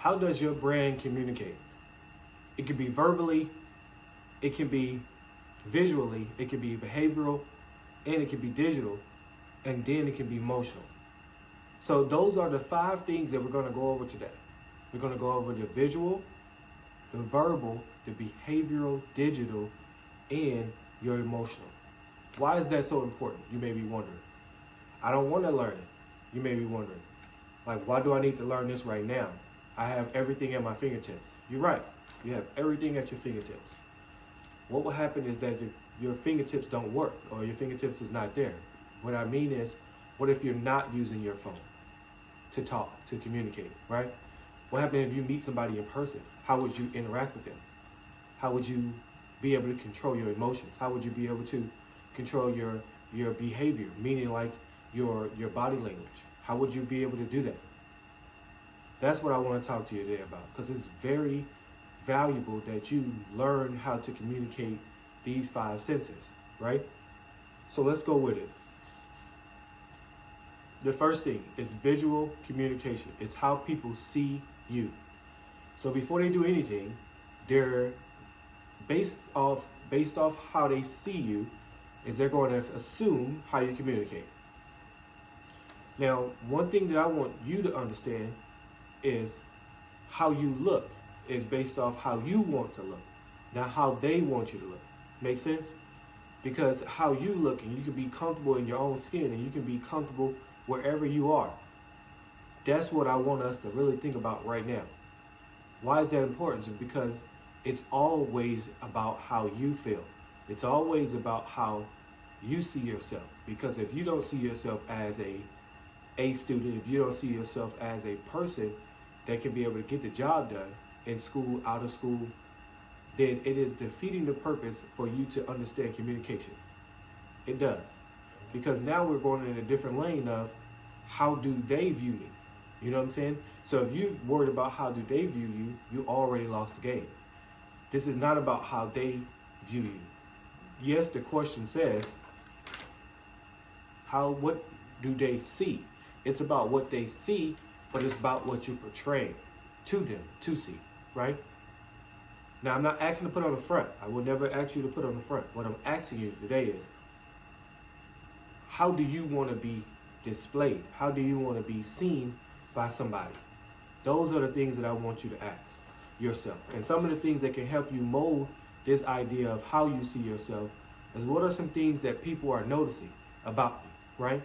How does your brand communicate? It can be verbally, it can be visually, it can be behavioral, and it can be digital, and then it can be emotional. So those are the 5 things that we're going to go over today. We're going to go over the visual, the verbal, the behavioral, digital, and your emotional. Why is that so important? You may be wondering. I don't want to learn it. You may be wondering. Like, why do I need to learn this right now? I have everything at my fingertips. You're right. You have everything at your fingertips. What will happen is that your fingertips don't work, or your fingertips is not there. What I mean is, what if you're not using your phone to talk, to communicate, right? What happens if you meet somebody in person? How would you interact with them? How would you be able to control your emotions? How would you be able to control your behavior, meaning like your body language? How would you be able to do that? That's what I want to talk to you today about, because it's very valuable that you learn how to communicate these 5 senses, right? So let's go with it. The first thing is visual communication. It's how people see you. So before they do anything, they're based off how they see you, is they're going to assume how you communicate. Now, one thing that I want you to understand is how you look is based off how you want to look, not how they want you to look. Make sense? Because how you look, and you can be comfortable in your own skin, and you can be comfortable wherever you are. That's what I want us to really think about right now. Why is that important? It's because it's always about how you feel. It's always about how you see yourself. Because if you don't see yourself as a student, if you don't see yourself as a person that can be able to get the job done in school, out of school, then it is defeating the purpose for you to understand communication. It does. Because now we're going in a different lane of how do they view me? You know what I'm saying? So if you're worried about how do they view you, you already lost the game. This is not about how they view you. Yes, the question says, what do they see? It's about what they see, but it's about what you portray to them to see, right? Now, I'm not asking to put on the front. I will never ask you to put on the front. What I'm asking you today is, how do you want to be displayed? How do you want to be seen by somebody? Those are the things that I want you to ask yourself. And some of the things that can help you mold this idea of how you see yourself is, what are some things that people are noticing about you, right?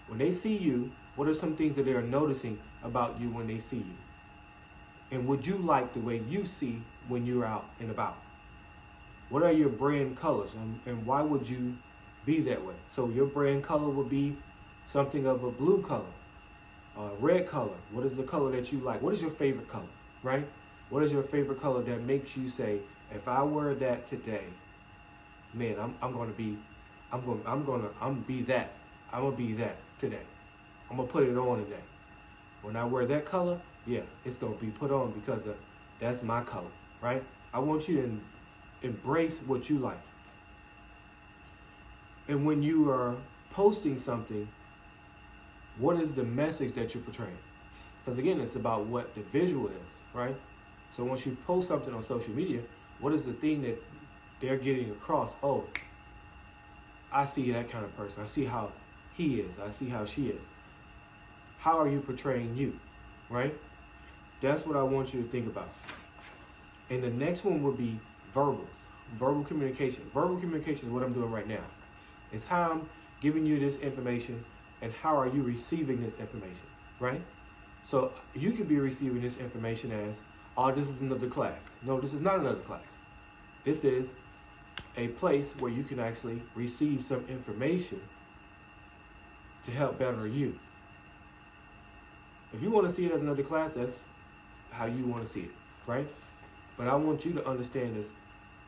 When they see you, what are some things that they are noticing about you when they see you? And would you like the way you see when you're out and about? What are your brand colors, and why would you be that way? So your brand color would be something of a blue color, red color. What is the color that you like? What is your favorite color, right? What is your favorite color that makes you say, if I wear that today, man, I'm gonna be that today. I'm gonna put it on today. When I wear that color, yeah, it's gonna be put on because that's my color, right? I want you to embrace what you like. And when you are posting something, what is the message that you're portraying? Because again, it's about what the visual is, right? So once you post something on social media, what is the thing that they're getting across? Oh, I see that kind of person. I see how he is. I see how she is. How are you portraying you, right? That's what I want you to think about. And the next one would be verbals, verbal communication. Verbal communication is what I'm doing right now. It's how I'm giving you this information and how are you receiving this information, right? So you could be receiving this information as, oh, this is another class. No, this is not another class. This is a place where you can actually receive some information to help better you. If you want to see it as another class, that's how you want to see it, right? But I want you to understand this.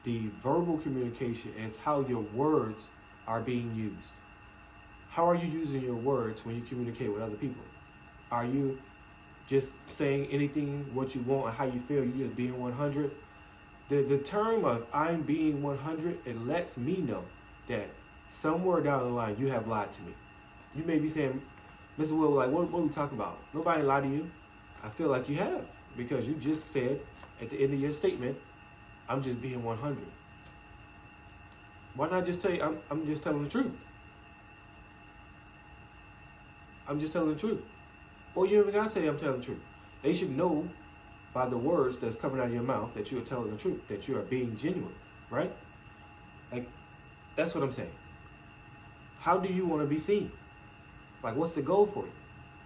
The verbal communication is how your words are being used. How are you using your words when you communicate with other people? Are you just saying anything, what you want, and how you feel? You just being 100? The term of I'm being 100, it lets me know that somewhere down the line you have lied to me. You may be saying, Mr. Will, like, what are we talking about? Nobody lied to you. I feel like you have. because you just said at the end of your statement, I'm just being 100. Why not just tell you, I'm just telling the truth? I'm just telling the truth. Or you even gotta say I'm telling the truth. They should know by the words that's coming out of your mouth that you are telling the truth, that you are being genuine, right? Like, that's what I'm saying. How do you want to be seen? Like, what's the goal for you?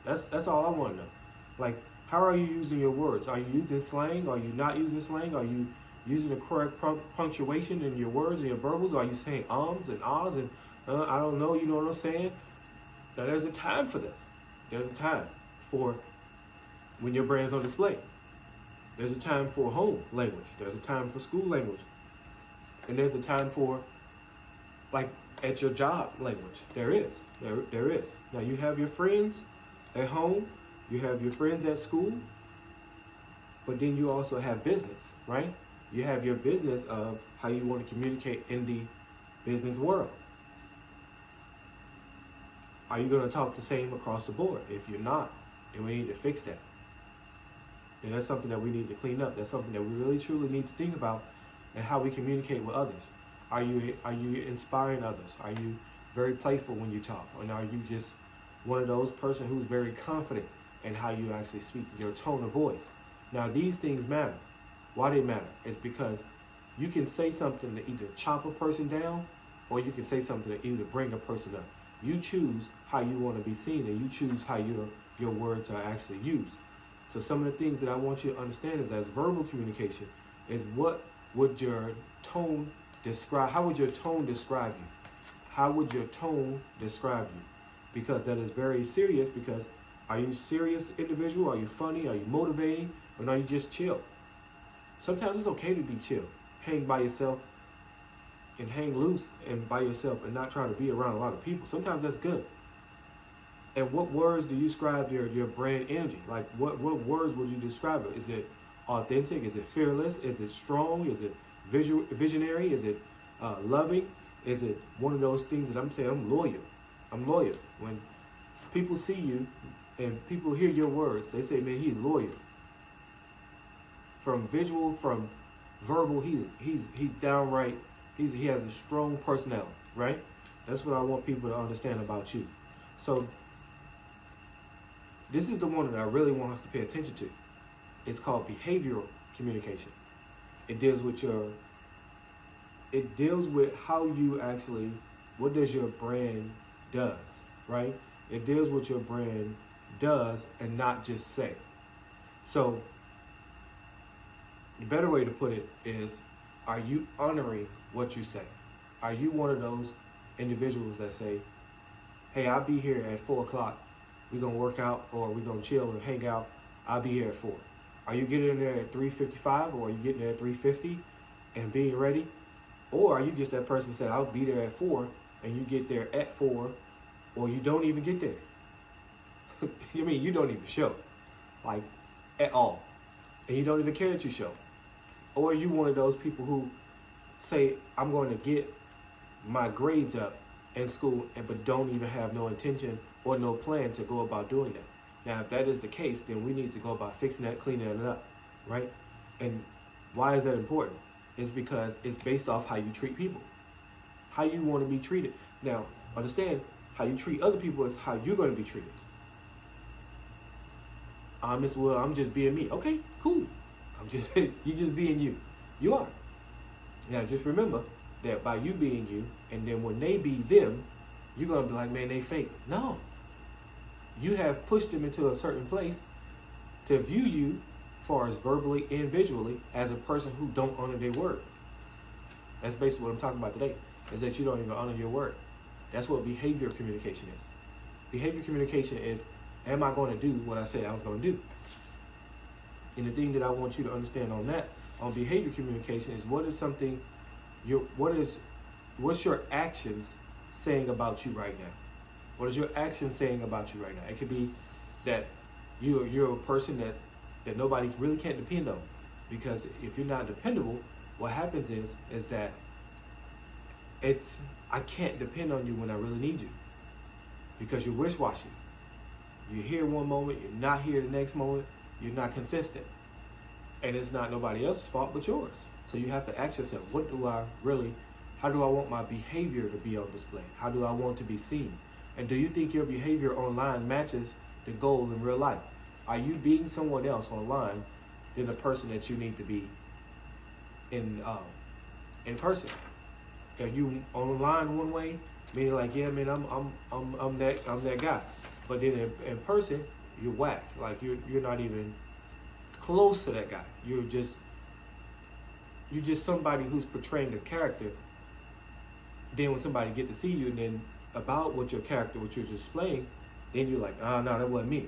That's all I want to know. Like, how are you using your words? Are you using slang? Are you not using slang? Are you using the correct punctuation in your words and your verbals? Are you saying ums and ahs and I don't know, you know what I'm saying? Now, there's a time for this. There's a time for when your brand's on display. There's a time for home language. There's a time for school language. And there's a time for, like, at your job language. There is. There is. Now, you have your friends at home. You have your friends at school. But then you also have business, right? You have your business of how you want to communicate in the business world. Are you going to talk the same across the board? If you're not, then we need to fix that. And that's something that we need to clean up. That's something that we really truly need to think about, and how we communicate with others. Are you inspiring others? Are you very playful when you talk? Or are you just one of those person who's very confident in how you actually speak, your tone of voice? Now, these things matter. Why they matter? It's because you can say something to either chop a person down, or you can say something to either bring a person up. You choose how you want to be seen, and you choose how your words are actually used. So some of the things that I want you to understand is, as verbal communication, is what would your tone describe? How would your tone describe you? How would your tone describe you? Because that is very serious. Because are you a serious individual? Are you funny? Are you motivating? Or are you just chill? Sometimes it's okay to be chill. Hang by yourself and hang loose and by yourself and not trying to be around a lot of people. Sometimes that's good. And what words do you describe your brand energy? Like, what words would you describe it? Is it authentic? Is it fearless? Is it strong? Is it visionary? Is it loving? Is it one of those things that I'm saying, I'm loyal? I'm loyal. When people see you and people hear your words, they say, man, he's loyal. From visual, from verbal, he's downright, he has a strong personality, right? That's what I want people to understand about you. So this is the one that I really want us to pay attention to. It's called behavioral communication. It deals with how you actually, what does your brand does, right? It deals with your brand does and not just say. So the better way to put it is, are you honoring what you say? Are you one of those individuals that say, hey, I'll be here at 4 o'clock. We're going to work out, or we're going to chill and hang out. I'll be here at 4. Are you getting in there at 3:55, or are you getting there at 3:50 and being ready? Or are you just that person that said, I'll be there at 4, and you get there at 4, or you don't even get there? I mean, you don't even show, like, at all. And you don't even care that you show. Or are you one of those people who say, I'm going to get my grades up in school, but don't even have no intention or no plan to go about doing that? Now, if that is the case, then we need to go about fixing that, cleaning it up, right? And why is that important? It's because it's based off how you treat people, how you want to be treated. Now, understand, how you treat other people is how you're going to be treated. Miss Will, I'm just being me. Okay, cool. You just being you. You are. Now, just remember that by you being you, and then when they be them, you're going to be like, man, they fake. No. You have pushed them into a certain place to view you, as far as verbally and visually, as a person who don't honor their word. That's basically what I'm talking about today, is that you don't even honor your word. That's what behavior communication is. Behavior communication is, am I going to do what I said I was going to do? And the thing that I want you to understand on that, on behavior communication, is what's your actions saying about you right now? What is your action saying about you right now? It could be that you're a person that nobody really can't depend on. Because if you're not dependable, what happens is that I can't depend on you when I really need you. Because you're wish-washy. You're here one moment, you're not here the next moment, you're not consistent. And it's not nobody else's fault but yours. So you have to ask yourself, how do I want my behavior to be on display? How do I want to be seen? And do you think your behavior online matches the goal in real life? Are you being someone else online than the person that you need to be in person? Are you online one way, meaning like, yeah, man, I'm that guy, but then in person you're whack. Like you're not even close to that guy. You're just somebody who's portraying a character. Then when somebody get to see you and then about what you're displaying, then you're like, oh no, that wasn't me.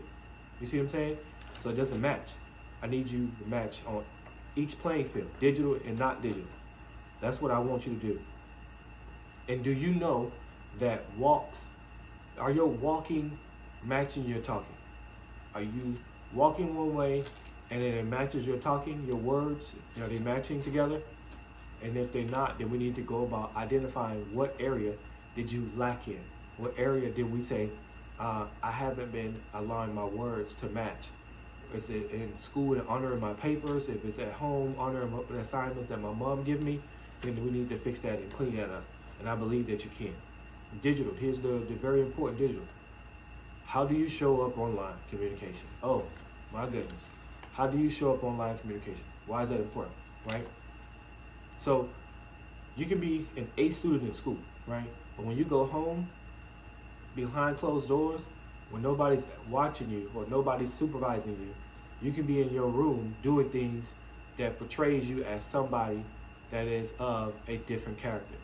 You see what I'm saying? So it doesn't match. I need you to match on each playing field, digital and not digital. That's what I want you to do. And do you know that are your walking matching your talking? Are you walking one way and then it matches your talking, your words? Are they matching together? And if they're not, then we need to go about identifying what area did you lack in? What area did we say, I haven't been allowing my words to match? Is it in school and honoring my papers? If it's at home, honoring the assignments that my mom give me, then we need to fix that and clean that up. And I believe that you can. Digital, here's the very important digital. How do you show up online communication? Oh, my goodness. How do you show up online communication? Why is that important, right? So you can be an A student in school, right? But when you go home, behind closed doors, when nobody's watching you or nobody's supervising you, you can be in your room doing things that portrays you as somebody that is of a different character.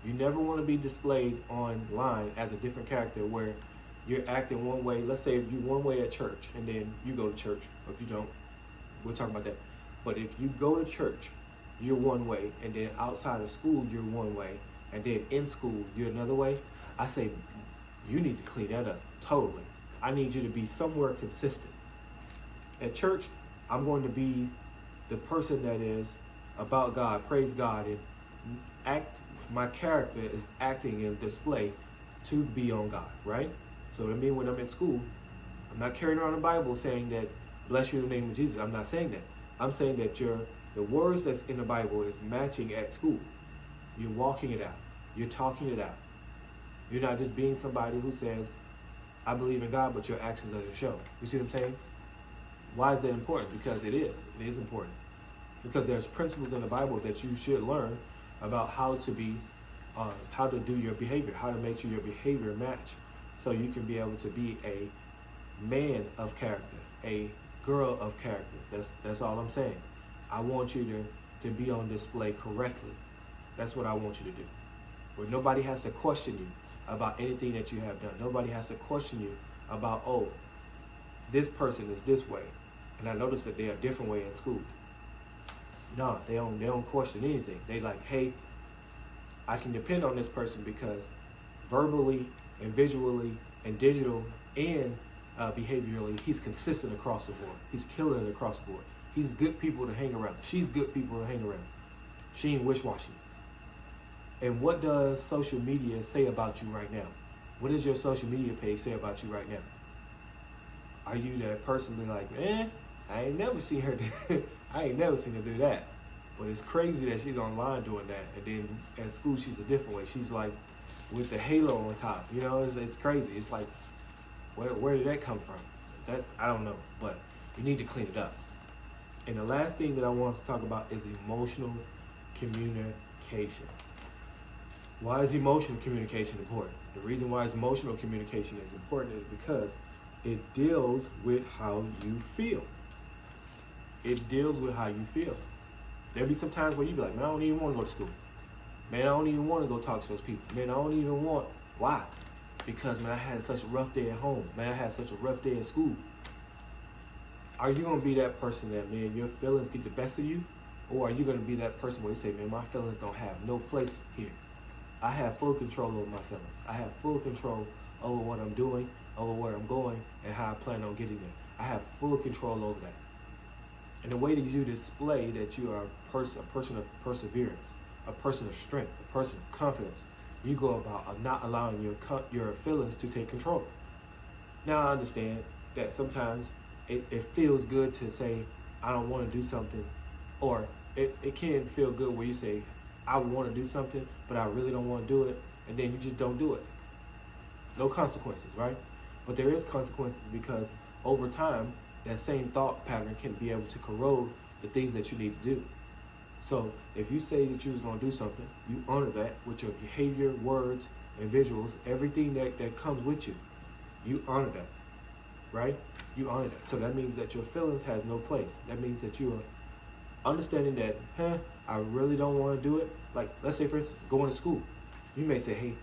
You never want to be displayed online as a different character where you're acting one way. Let's say if you one way at church and then you go to church, or if you don't, we'll talk about that. But if you go to church, you're one way, and then outside of school, you're one way, and then in school, you're another way, I say you need to clean that up totally. I need you to be somewhere consistent. At church, I'm going to be the person that is about God, praise God, and my character is acting and display to be on God, right? So I mean, when I'm at school, I'm not carrying around the Bible saying that, bless you in the name of Jesus. I'm not saying that. I'm saying that the words that's in the Bible is matching at school. You're walking it out. You're talking it out. You're not just being somebody who says, I believe in God, but your actions doesn't show. You see what I'm saying? Why is that important? Because it is. It is important. Because there's principles in the Bible that you should learn about how to do your behavior, how to make sure your behavior match, so you can be able to be a man of character, a girl of character. That's all I'm saying. I want you to be on display correctly. That's what I want you to do. Where nobody has to question you about anything that you have done. Nobody has to question you about, oh, this person is this way, and I noticed that they're a different way in school. No, they don't question anything. They like, hey, I can depend on this person because verbally and visually and digital and behaviorally, he's consistent across the board. He's killing it across the board. He's good people to hang around. She's good people to hang around. She ain't wish-washy. And what does social media say about you right now? What does your social media page say about you right now? Are you that person be like, man, I ain't never seen her do that. But it's crazy that she's online doing that. And then at school, she's a different way. She's like with the halo on top. You know, it's crazy. It's like, where did that come from? I don't know, but you need to clean it up. And the last thing that I want to talk about is emotional communication. Why is emotional communication important? The reason why emotional communication is important is because it deals with how you feel. It deals with how you feel. There'll be some times where you be like, man, I don't even want to go to school. Man, I don't even want to go talk to those people. Man, I don't even want. Why? Because, man, I had such a rough day at home. Man, I had such a rough day at school. Are you going to be that person that, man, your feelings get the best of you? Or are you going to be that person where you say, man, my feelings don't have no place here. I have full control over my feelings. I have full control over what I'm doing, over where I'm going, and how I plan on getting there. I have full control over that. And the way that you display that you are a person of perseverance, a person of strength, a person of confidence, you go about not allowing your feelings to take control. Now I understand that sometimes it feels good to say, I don't want to do something, or it can feel good where you say, I want to do something, but I really don't want to do it, and then you just don't do it. No consequences, right? But there is consequences because over time, that same thought pattern can be able to corrode the things that you need to do. So if you say that you was going to do something, you honor that with your behavior, words, and visuals, everything that comes with you. You honor that, right? You honor that. So that means that your feelings has no place. That means that you are understanding that, I really don't want to do it. Like, let's say, for instance, going to school. You may say, hey,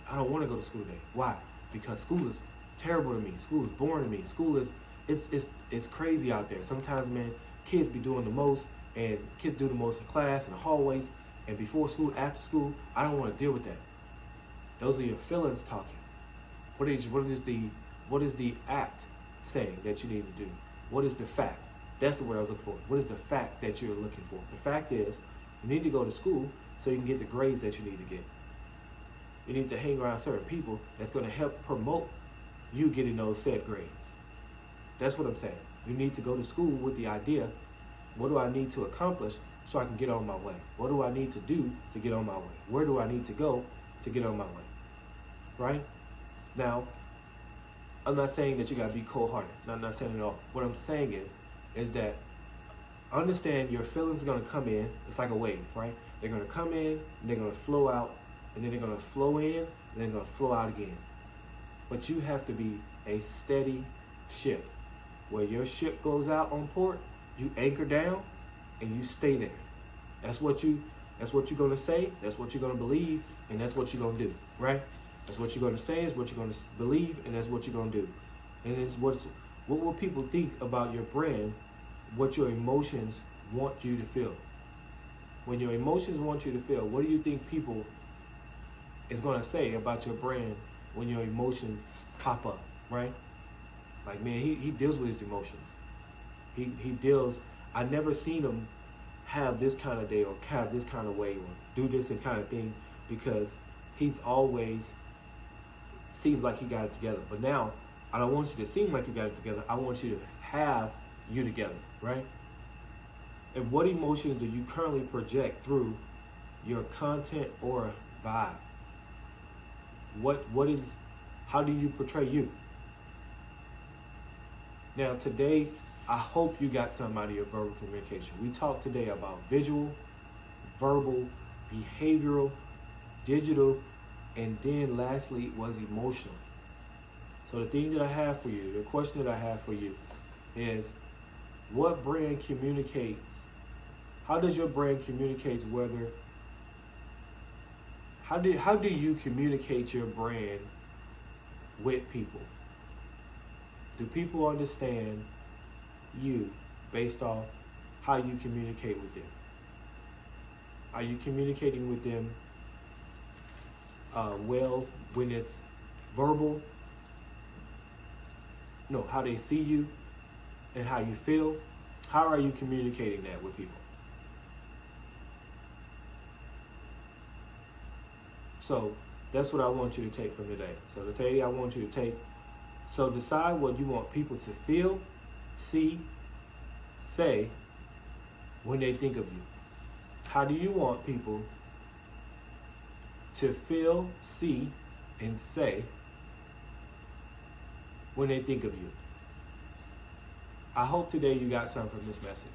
I don't want to go to school today. Why? Because school is terrible to me. School is boring to me. School is, it's crazy out there. Sometimes, man, kids be doing the most, and kids do the most in class, in the hallways, and before school, after school. I don't want to deal with that. Those are your feelings talking. What is the act saying that you need to do? What is the fact? That's the word I was looking for. What is the fact that you're looking for? The fact is, you need to go to school so you can get the grades that you need to get. You need to hang around certain people that's going to help promote you getting those said grades. That's what I'm saying. You need to go to school with the idea, what do I need to accomplish so I can get on my way? What do I need to do to get on my way? Where do I need to go to get on my way? Right? Now, I'm not saying that you got to be cold-hearted. I'm not saying it at all. What I'm saying is that understand your feelings are going to come in. It's like a wave, right? They're going to come in, and they're going to flow out, and then they're going to flow in, and they're going to flow out again. But you have to be a steady ship. Where your ship goes out on port, you anchor down, and you stay there. That's what you're going to say, that's what you're going to believe, and that's what you're going to do, right? That's what you're going to say, is what you're going to believe, and that's what you're going to do. And it's what will people think about your brand, what your emotions want you to feel. When your emotions want you to feel, what do you think people is going to say about your brand when your emotions pop up, right? Like, man, he deals with his emotions. He deals, I never seen him have this kind of day or have this kind of way or do this and kind of thing, because he's always seems like he got it together. But now, I don't want you to seem like you got it together. I want you to have you together, right? And what emotions do you currently project through your content or vibe? How do you portray you? Now today, I hope you got something out of your verbal communication. We talked today about visual, verbal, behavioral, digital, and then lastly was emotional. So the thing that I have for you, the question that I have for you is, what brand communicates? How does your brand communicate whether, how do you communicate your brand with people? Do people understand you based off how you communicate with them? Are you communicating with them well when it's verbal? No, how they see you and how you feel? How are you communicating that with people? So that's what I want you to take from today. So today I want you to take, so decide what you want people to feel, see, say when they think of you. How do you want people to feel, see, and say when they think of you? I hope today you got something from this message.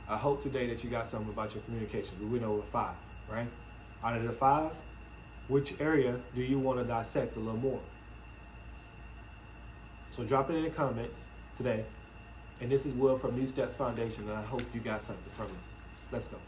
I hope today that you got something about your communication. We went over 5, right? Out of the 5, which area do you want to dissect a little more? So drop it in the comments today. And this is Will from These Steps Foundation, and I hope you got something from this. Let's go.